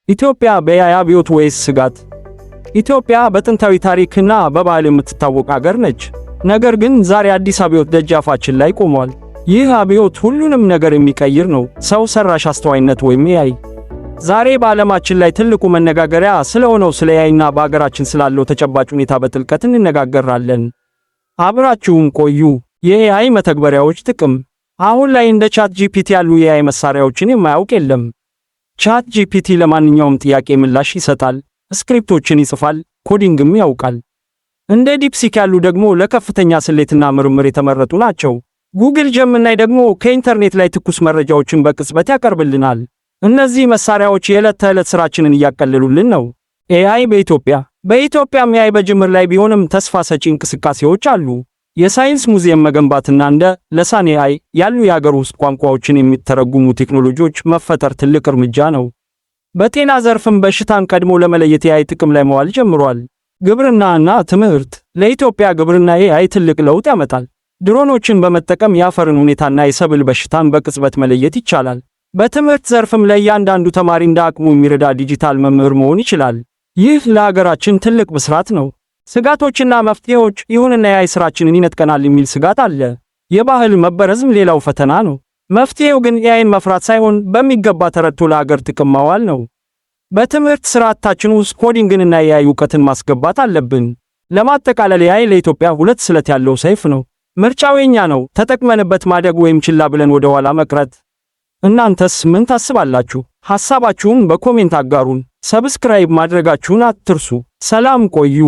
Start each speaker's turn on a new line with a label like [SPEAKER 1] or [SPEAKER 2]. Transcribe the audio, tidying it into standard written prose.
[SPEAKER 1] ኢትዮጵያ በኤአይ አብዮት ወይስ ስጋት? ኢትዮጵያ በጥንታዊ ታሪክና በባህል የምትታወቅ አገር ነች። ነገር ግን ዛሬ አዲስ አብዮት ደጃፋችን ላይ ቆሟል። ይህ አብዮት ሁሉንም ነገር የሚቀይር ነው፣ ሰው ሰራሽ አስተዋይነት ወይም ኤአይ። ዛሬ በዓለማችን ላይ ትልቁ መነጋገሪያ ስለሆነው ስለ ኤአይና በአገራችን ስላለው ተጨባጭ ሁኔታ በጥልቀት እንነጋገራለን። አብራችሁን ቆዩ። የኤአይ መተግበሪያዎች ጥቅም። አሁን ላይ እንደ ቻት ጂፒቲ ያሉ የኤአይ መሳሪያዎችን የማያውቅ የለም። ቻት ጂፒቲ ለማንኛውም ጥያቄ ምላሽ ይሰጣል፣ ስክሪፕቶችን ይጽፋል፣ ኮዲንግም ያውቃል። እንደ ዲፕሲክ ያሉ ደግሞ ለከፍተኛ ስሌትና ምርምር የተመረጡ ናቸው። ጉግል ጀሚናይ ደግሞ ከኢንተርኔት ላይ ትኩስ መረጃዎችን በቅጽበት ያቀርብልናል። እነዚህ መሳሪያዎች የዕለት ተዕለት ሥራችንን እያቀለሉልን ነው። ኤአይ በኢትዮጵያም ኤአይ በጅምር ላይ ቢሆንም ተስፋ ሰጪ እንቅስቃሴዎች አሉ። የሳይንስ ሙዚየም መገንባትና እንደ ለሳን ኤአይ ያሉ የአገር ውስጥ ቋንቋዎችን የሚተረጉሙ ቴክኖሎጂዎች መፈጠር ትልቅ እርምጃ ነው። በጤና ዘርፍም በሽታን ቀድሞ ለመለየት ኤአይ ጥቅም ላይ መዋል ጀምሯል። ግብርናና ትምህርት። ለኢትዮጵያ ግብርና ኤአይ ትልቅ ለውጥ ያመጣል። ድሮኖችን በመጠቀም የአፈርን ሁኔታና የሰብል በሽታን በቅጽበት መለየት ይቻላል። በትምህርት ዘርፍም ለእያንዳንዱ ተማሪ እንደ አቅሙ የሚረዳ ዲጂታል መምህር መሆን ይችላል። ይህ ለሀገራችን ትልቅ ብስራት ነው። ስጋቶችና መፍትሄዎች። ይሁንና ኤአይ ስራችንን ይነጥቀናል የሚል ስጋት አለ። የባህል መበረዝም ሌላው ፈተና ነው። መፍትሄው ግን ኤአይን መፍራት ሳይሆን በሚገባ ተረድቶ ለሀገር ጥቅም ማዋል ነው። በትምህርት ስርዓታችን ውስጥ ኮዲንግንና ኤአይ እውቀትን ማስገባት አለብን። ለማጠቃለል ኤአይ ለኢትዮጵያ ሁለት ስለት ያለው ሰይፍ ነው። ምርጫው የኛ ነው፣ ተጠቅመንበት ማደግ ወይም ችላ ብለን ወደ ኋላ መቅረት። እናንተስ ምን ታስባላችሁ? ሐሳባችሁን በኮሜንት አጋሩን። ሰብስክራይብ ማድረጋችሁን አትርሱ። ሰላም ቆዩ።